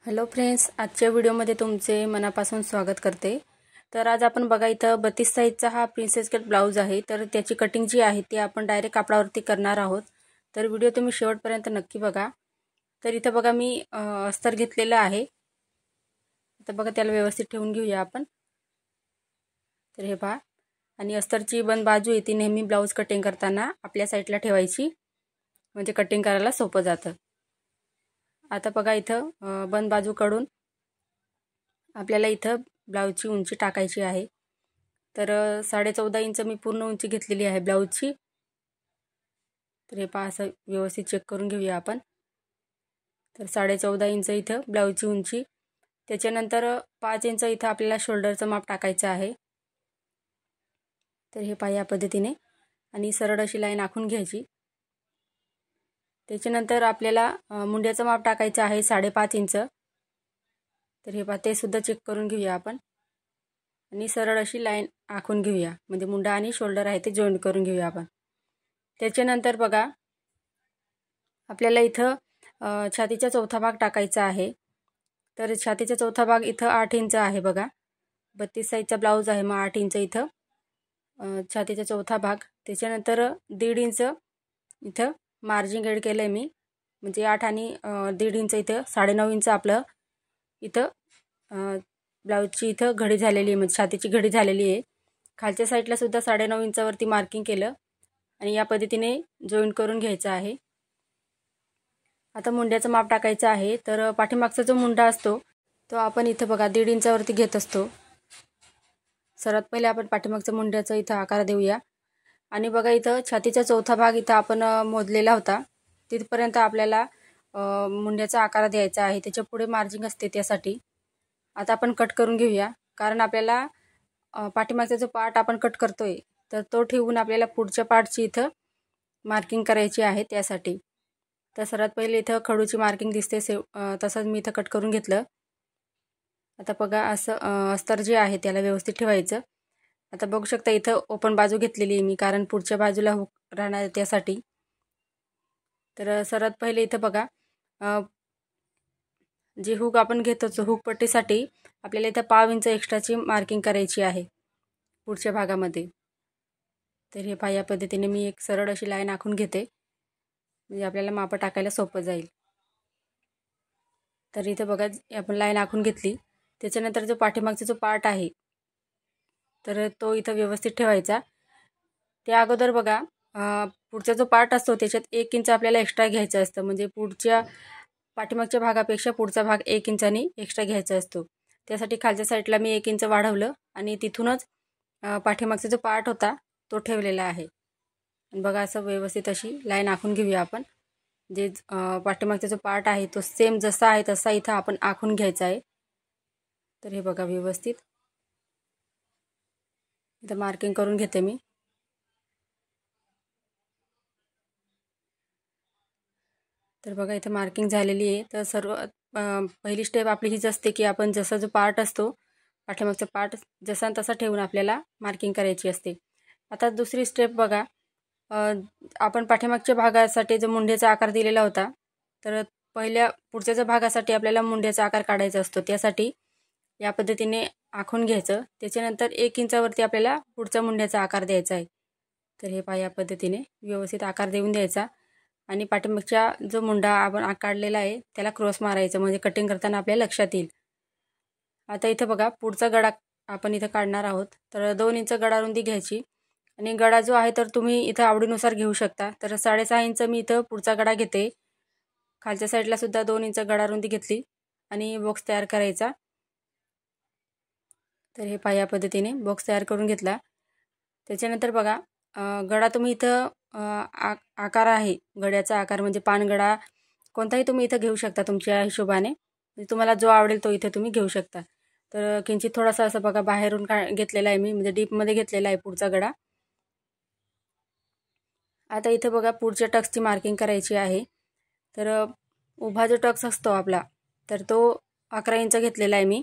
Hello friends, आजच्या व्हिडिओमध्ये तुमचे मनापासून स्वागत करते। तर आज आपण बघा इथं 32 साईजचा हा प्रिन्सेस कट ब्लाउज आहे। तर त्याची कटिंग जी आहे ती आपण डायरेक्ट कापडावरती करणार आहोत। तर व्हिडिओ तुम्ही शेवटपर्यंत नक्की बघा। तर इथं बघा मी अस्तर घेतलेला आहे। तर बघा त्याला व्यवस्थित ठेवून घेऊया आपण। तर हे पहा, आणि अस्तरची बंद बाजू आहे ती नेहमी ब्लाउज कटिंग करताना आपल्या साईडला ठेवायची, म्हणजे कटिंग करायला सोपं जातं। आता बघा इथं बंद बाजूकडून आपल्याला इथं ब्लाउजची उंची टाकायची आहे। तर 14.5 इंच मी पूर्ण उंची घेतलेली आहे ब्लाउजची। तर हे पहा, असं व्यवस्थित चेक करून घेऊया आपण। तर 14.5 इंच इथं ब्लाउजची उंची, त्याच्यानंतर 5 इंच इथं आपल्याला शोल्डरचं माप टाकायचं आहे। तर हे पहा या पद्धतीने, आणि सरळ अशी लाईन आखून घ्यायची। त्याच्यानंतर आपल्याला मुंड्याचं माप टाकायचं आहे 5.5 इंच। तर हे पहा, ते सुद्धा चेक करून घेऊया आपण, आणि सरळ अशी लाईन आखून घेऊया, म्हणजे मुंडा आणि शोल्डर आहे ते जॉईंट करून घेऊया आपण। त्याच्यानंतर बघा आपल्याला इथं छातीचा चौथा भाग टाकायचा आहे। तर छातीचा चौथा भाग इथं 8 इंच आहे बघा। 32 साईजचा ब्लाउज आहे, मग 8 इंच इथं छातीचा चौथा भाग। त्याच्यानंतर 1.5 इंच इथं मार्जिन ॲड केलं आहे मी, म्हणजे 8 आणि 1.5 इंच इथं 9.5 इंच आपलं इथं ब्लाउजची इथं घडी झालेली आहे, म्हणजे छातीची घडी झालेली आहे। खालच्या साईडला सुद्धा 9.5 इंचावरती मार्किंग केलं, आणि या पद्धतीने जॉईंट करून घ्यायचं आहे। आता मुंड्याचं माप टाकायचं आहे। तर पाठीमागचा जो मुंडा असतो तो आपण इथं बघा 1.5 इंचावरती घेत असतो। सर्वात पहिले आपण पाठीमागच्या मुंड्याचा इथं आकार देऊया, आणि बघा इथं छातीचा चौथा भाग इथं आपण मोजलेला होता, तिथपर्यंत आपल्याला मुंड्याचा आकार द्यायचा आहे। त्याच्या पुढे मार्जिन असते त्यासाठी। आता आपण कट करून घेऊया, कारण आपल्याला पाठीमागचा जो पार्ट आपण कट करतोय तर तो ठेवून आपल्याला पुढच्या पार्टची इथं मार्किंग करायची आहे त्यासाठी। तर सर्वात पहिले इथं खडूची मार्किंग दिसते, तसंच मी इथं कट करून घेतलं। आता बघा असं अस्तर जे आहे त्याला व्यवस्थित ठेवायचं। आता बघू शकता इथं ओपन बाजू घेतलेली आहे मी, कारण पुढच्या बाजूला हुक राहणार त्यासाठी। तर सर्वात पहिले इथं बघा जे हुक आपण घेतो हुक पट्टीसाठी आपल्याला इथं 1/2 इंच एक्स्ट्राची मार्किंग करायची आहे पुढच्या भागामध्ये। तर हे पहा, या पद्धतीने मी एक सरळ अशी लाईन आखून घेते, म्हणजे आपल्याला माप टाकायला सोपं जाईल। तर इथं बघा आपण लाईन आखून घेतली। त्याच्यानंतर जो पाठीमागचा जो पार्ट आहे तर तो इथं व्यवस्थित ठेवायचा। त्या अगोदर बघा पुढचा जो पार्ट असतो त्याच्यात 1 इंच आपल्याला एक्स्ट्रा घ्यायचं असतं, म्हणजे पुढच्या पाठीमागच्या भागापेक्षा पुढचा भाग 1 इंचानी एक्स्ट्रा घ्यायचा असतो। त्यासाठी खालच्या साईडला मी 1 इंच वाढवलं, आणि तिथूनच पाठीमागचा जो पार्ट होता तो ठेवलेला आहे। बघा असं व्यवस्थित अशी लाईन आखून घेऊया आपण। जे पाठीमागचा जो पार्ट आहे तो सेम जसा आहे तसा इथं आपण आखून घ्यायचा आहे। तर हे बघा व्यवस्थित इथं मार्किंग करून घेते मी। तर बघा इथं मार्किंग झालेली आहे। तर सर्व पहिली स्टेप आपली हीच असते की आपण जसा जो पार्ट असतो पाठीमागचा पार्ट जसा तसा ठेवून आपल्याला मार्किंग करायची असते। आता दुसरी स्टेप बघा, आपण पाठीमागच्या भागासाठी जो मुंड्याचा आकार दिलेला होता, तर पुढच्या ज्या भागासाठी आपल्याला मुंड्याचा आकार काढायचा असतो त्यासाठी या पद्धतीने आखून घ्यायचं। त्याच्यानंतर 1 इंचावरती आपल्याला पुढचा मुंड्याचा आकार द्यायचा आहे। तर हे पहा, या पद्धतीने व्यवस्थित आकार देऊन द्यायचा, आणि पाठीमागच्या जो मुंडा आपण काढलेला आहे त्याला क्रॉस मारायचं, म्हणजे कटिंग करताना आपल्या लक्षात येईल। आता इथं बघा पुढचा गळा आपण इथं काढणार आहोत। तर 2 इंच गळा रुंदी घ्यायची, आणि गळा जो आहे तर तुम्ही इथं आवडीनुसार घेऊ शकता। तर 6.5 इंच मी इथं पुढचा गळा घेते। खालच्या साईडला सुद्धा 2 इंच गळा रुंदी घेतली, आणि बॉक्स तयार करायचा। तर हे पहा, या पद्धतीने बॉक्स तयार करून घेतला। त्याच्यानंतर बघा गळा तुम्ही इथं आकार आहे गळ्याचा आकार, म्हणजे पानगळा कोणताही तुम्ही इथं घेऊ शकता तुमच्या हिशोबाने, म्हणजे तुम्हाला जो आवडेल तो इथं तुम्ही घेऊ शकता। तर किंचित थोडासा असं बघा बाहेरून घेतलेला आहे मी, म्हणजे डीपमध्ये घेतलेला आहे पुढचा गळा। आता इथं बघा पुढच्या टक्सची मार्किंग करायची आहे। तर उभा जो टक्स असतो आपला तर तो 11 इंच घेतलेला आहे मी।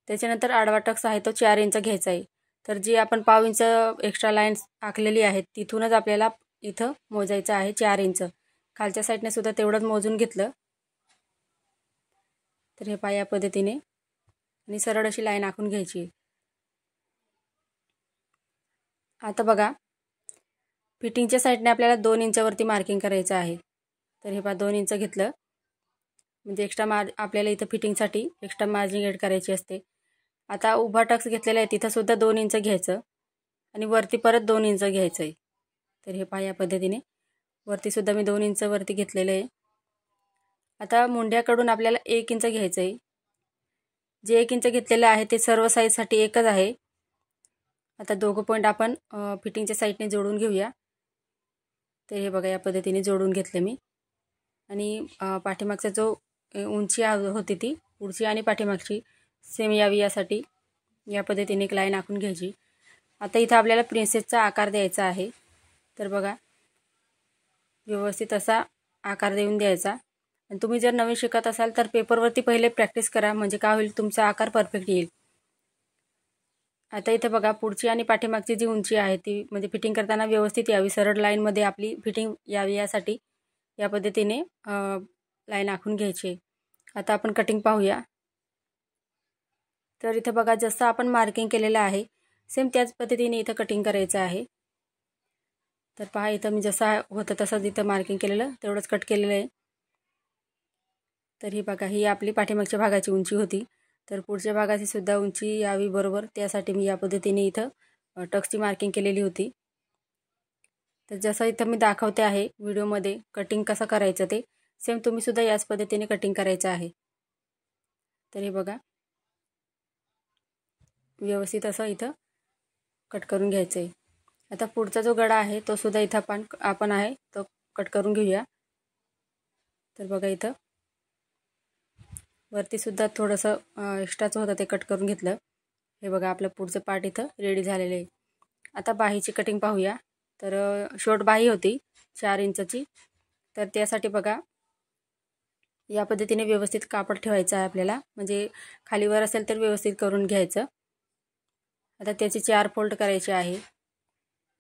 त्याच्यानंतर आडवा टक्स आहे तो 4 इंच घ्यायचा आहे। तर जी आपण 1/2 इंच एक्स्ट्रा लाईन आखलेली आहे तिथूनच आपल्याला इथं मोजायचं आहे 4 इंच। खालच्या साईडने सुद्धा तेवढंच मोजून घेतलं। तर हे पहा या पद्धतीने आणि सरळ अशी लाईन आखून घ्यायची. आता बघा फिटिंगच्या साईडने आपल्याला 2 इंचावरती मार्किंग करायचं आहे. तर हे पहा 2 इंच घेतलं म्हणजे एक्स्ट्रा आपल्याला इथं फिटिंगसाठी एक्स्ट्रा मार्जिन ॲड करायची असते. आता उभा टक्स घेतलेला आहे तिथंसुद्धा 2 इंच घ्यायचं आणि वरती परत 2 इंच घ्यायचं आहे. तर हे पहा या पद्धतीने वरतीसुद्धा मी 2 इंच वरती घेतलेलं आहे. आता मुंड्याकडून आपल्याला 1 इंच घ्यायचं आहे. जे 1 इंच घेतलेलं आहे ते सर्व साईजसाठी एकच आहे. आता दोघं पॉईंट आपण फिटिंगच्या साईडने जोडून घेऊया. तर हे बघा या पद्धतीने जोडून घेतले मी आणि पाठीमागचा जो उंची होती ती पुढची आणि पाठीमागची सेम यावी यासाठी या पद्धतीने एक लाईन आखून घ्यायची. आता इथं आपल्याला प्रिन्सेसचा आकार द्यायचा आहे. तर बघा व्यवस्थित असा आकार देऊन द्यायचा. आणि तुम्ही जर नवीन शिकत असाल तर पेपरवरती पहिले प्रॅक्टिस करा म्हणजे काय होईल तुमचा आकार परफेक्ट येईल. आता इथं बघा पुढची आणि पाठीमागची जी उंची आहे ती म्हणजे फिटिंग करताना व्यवस्थित यावी, सरळ लाईनमध्ये आपली फिटिंग यावी यासाठी या पद्धतीने लाईन आखून घ्यायची. आता आपण कटिंग पाहूया. तर इथं बघा जसं आपण मार्किंग केलेलं आहे सेम त्याच पद्धतीने इथं कटिंग करायचं आहे. तर पहा इथं मी जसं होतं तसंच इथं मार्किंग केलेलं तेवढंच कट केलेलं आहे. तर ही बघा ही आपली पाठीमागच्या भागाची उंची होती. तर पुढच्या भागाची सुद्धा उंची यावी बरोबर त्यासाठी मी या पद्धतीने इथं टक्सची मार्किंग केलेली होती. तर जसं इथं मी दाखवते आहे व्हिडिओमध्ये कटिंग कसं करायचं ते सेम तुम्ही सुद्धा याच पद्धतीने कटिंग करायचं आहे. तर हे बघा व्यवस्थित असं इथं कट करून घ्यायचं आहे. आता पुढचा जो गळा आहे तो सुद्धा इथं आपण आहे तो कट करून घेऊया. तर बघा इथं वरती सुद्धा थोडंसं एक्स्ट्राचं होतं ते कट करून घेतलं. हे बघा आपलं पुढचं पार्ट इथं रेडी झालेलं आहे. आता बाहीची कटिंग पाहूया. तर शॉर्ट बाही होती 4 इंचची. तर त्यासाठी बघा या पद्धतीने व्यवस्थित कापड ठेवायचं आहे आपल्याला म्हणजे खालीवर असेल तर व्यवस्थित करून घ्यायचं. आता त्याचे 4 फोल्ड करायचे आहे.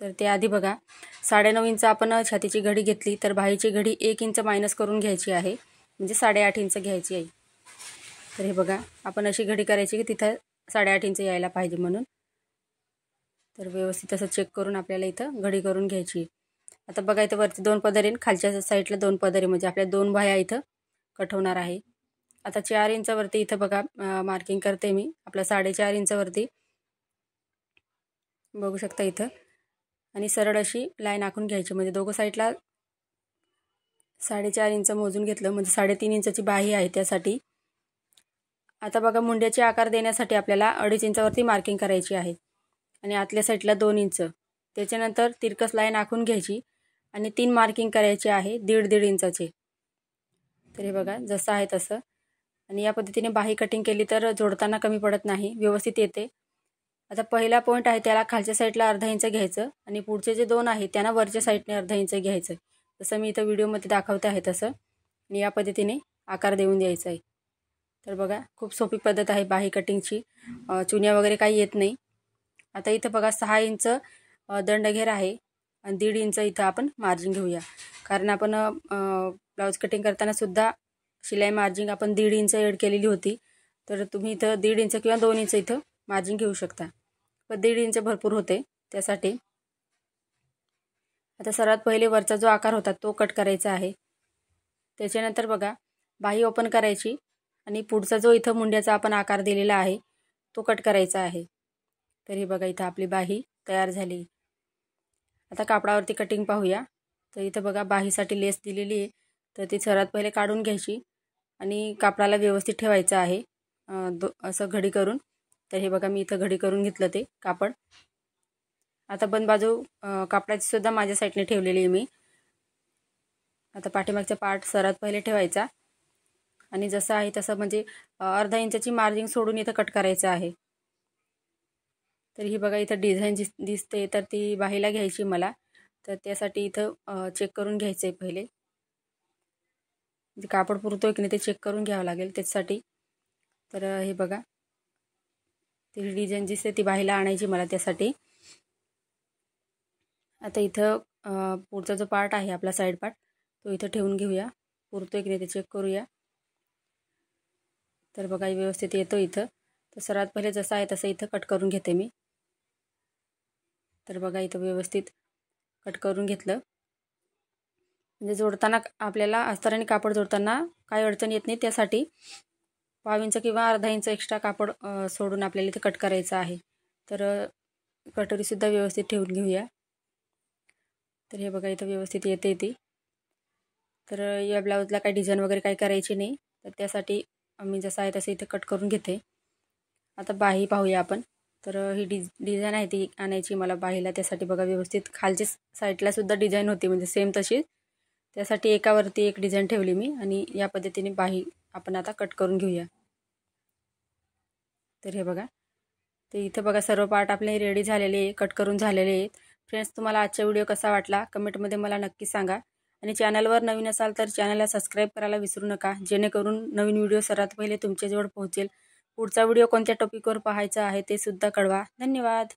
तर त्याआधी बघा 9.5 इंच आपण छातीची घडी घेतली तर बाहीची घडी 1 इंच मायनस करून घ्यायची आहे म्हणजे 8.5 इंच घ्यायची आहे. तर हे बघा आपण अशी घडी करायची की तिथं 8.5 इंच यायला पाहिजे म्हणून. तर व्यवस्थित असं चेक करून आपल्याला इथं घडी करून घ्यायची. आता बघा इथं वरती 2 पदरी खालच्या साईडला 2 पदरी म्हणजे आपल्या 2 बाह्या इथं कट होणार आहे. आता 4 इंचावरती इथं बघा मार्किंग करते मी आपल्या 4.5 इंचावरती बघू शकता इथं आणि सरळ अशी लाईन आखून घ्यायची म्हणजे दोघं साईडला 4.5 इंच मोजून घेतलं म्हणजे 3.5 इंचाची बाही आहे त्यासाठी. आता बघा मुंड्याचे आकार देण्यासाठी आपल्याला 2.5 इंचावरती मार्किंग करायची आहे आणि आतल्या साईडला 2 इंच. त्याच्यानंतर तिरकस लाईन आखून घ्यायची आणि 3 मार्किंग करायचे आहे 1.5 इंचाचे. तर हे बघा जसं आहे तसं आणि या पद्धतीने बाही कटिंग केली तर जोडताना कमी पडत नाही व्यवस्थित येते. आता पहिला पॉईंट आहे त्याला खालच्या साईडला 1/2 इंच घ्यायचं आणि पुढचे जे 2 आहे त्यांना वरच्या साईडने 1/2 इंच घ्यायचं. जसं मी इथं व्हिडिओमध्ये दाखवते आहे तसं आणि या पद्धतीने आकार देऊन द्यायचा आहे. तर बघा खूप सोपी पद्धत आहे बाही कटिंगची, चुन्या वगैरे काही येत नाही. आता इथं बघा 6 इंच दंडघेर आहे आणि 1.5 इंच इथं आपण मार्जिन घेऊया कारण आपण ब्लाऊज कटिंग करताना सुद्धा शिलाई मार्जिन आपण 1.5 इंच ॲड केलेली होती. तर तुम्ही इथं 1.5 इंच किंवा 2 इंच इथं मार्जिन घेऊ शकता पण 1.5 इंच भरपूर होते त्यासाठी. आता सर्वात पहिले वरचा जो आकार होता तो कट करायचा आहे. त्याच्यानंतर बघा बाही ओपन करायची आणि पुढचा जो इथं मुंड्याचा आपण आकार दिलेला आहे तो कट करायचा आहे. तर हे बघा इथं आपली बाही तयार झाली. आता कापडावरती कटिंग पाहूया. तर इथं बघा बाहीसाठी लेस दिलेली आहे तर ती सर्वात पहिले काढून घ्यायची आणि कापडाला व्यवस्थित ठेवायचं आहे असं घडी करून. तर हे बघा मी इथं घडी करून घेतलं ते कापड. आता बंद बाजू कापडाची सुद्धा माझ्या साईडने ठेवलेली आहे मी. आता पाठीमागचा पार्ट सर्वात पहिले ठेवायचा आणि जसं आहे तसं म्हणजे 1/2 इंचाची मार्जिन सोडून इथं कट करायचं आहे. तर ही बघा इथं डिझाईन दिसते तर ती बाहीला घ्यायची मला. तर त्यासाठी इथं चेक करून घ्यायचं आहे पहिले म्हणजे कापड पुरतोय की नाही ते चेक करून घ्यावं लागेल त्याच्यासाठी. तर हे बघा ती डिझाईन दिसते ती बाहीला आणायची मला त्यासाठी. आता इथं पुढचा जो पार्ट आहे आपला साईड पार्ट तो इथं ठेवून घेऊया पुरतोय की नाही ते चेक करूया. तर बघा व्यवस्थित येतो इथं. तर सर्वात पहिले जसं आहे तसं इथं कट करून घेते मी. तर बघा इथं व्यवस्थित कट करून घेतलं. म्हणजे जोडताना आपल्याला अस्तराने कापड जोडताना काही अडचण येत नाही, त्यासाठी 1/2 इंच किंवा अर्धा इंच एक्स्ट्रा कापड सोडून आपल्याला इथे कट करायचं आहे. तर कटोरीसुद्धा व्यवस्थित ठेवून घेऊया. तर हे बघा इथं व्यवस्थित येते ती. तर या ब्लाऊजला काही डिझाईन वगैरे काही करायची नाही, तर त्यासाठी मी जसं आहे तसं इथे कट करून घेते. आता बाही पाहूया आपण. तर ही डिझाईन आहे ती आणायची मला बाहीला. त्यासाठी बघा व्यवस्थित खालची साईडला सुद्धा डिझाईन होती, म्हणजे सेम तशीच. त्यासाठी एकावरती एक डिझाईन ठेवली मी आणि या पद्धतीने बाही आपण आता कट करून घेऊया. तर हे बघा, तर इथं बघा सर्व पार्ट आपले रेडी झालेले आहे, कट करून झालेले आहेत. फ्रेंड्स, तुम्हाला आजचा व्हिडिओ कसा वाटला कमेंटमध्ये मला नक्की सांगा. आणि चॅनलवर नवीन असाल तर चॅनलला सबस्क्राईब करायला विसरू नका, जेणेकरून नवीन व्हिडिओ सर्वात पहिले तुमच्याजवळ पोहोचेल. पुढचा व्हिडिओ कोणत्या टॉपिकवर पाहायचा आहे ते सुद्धा कळवा. धन्यवाद.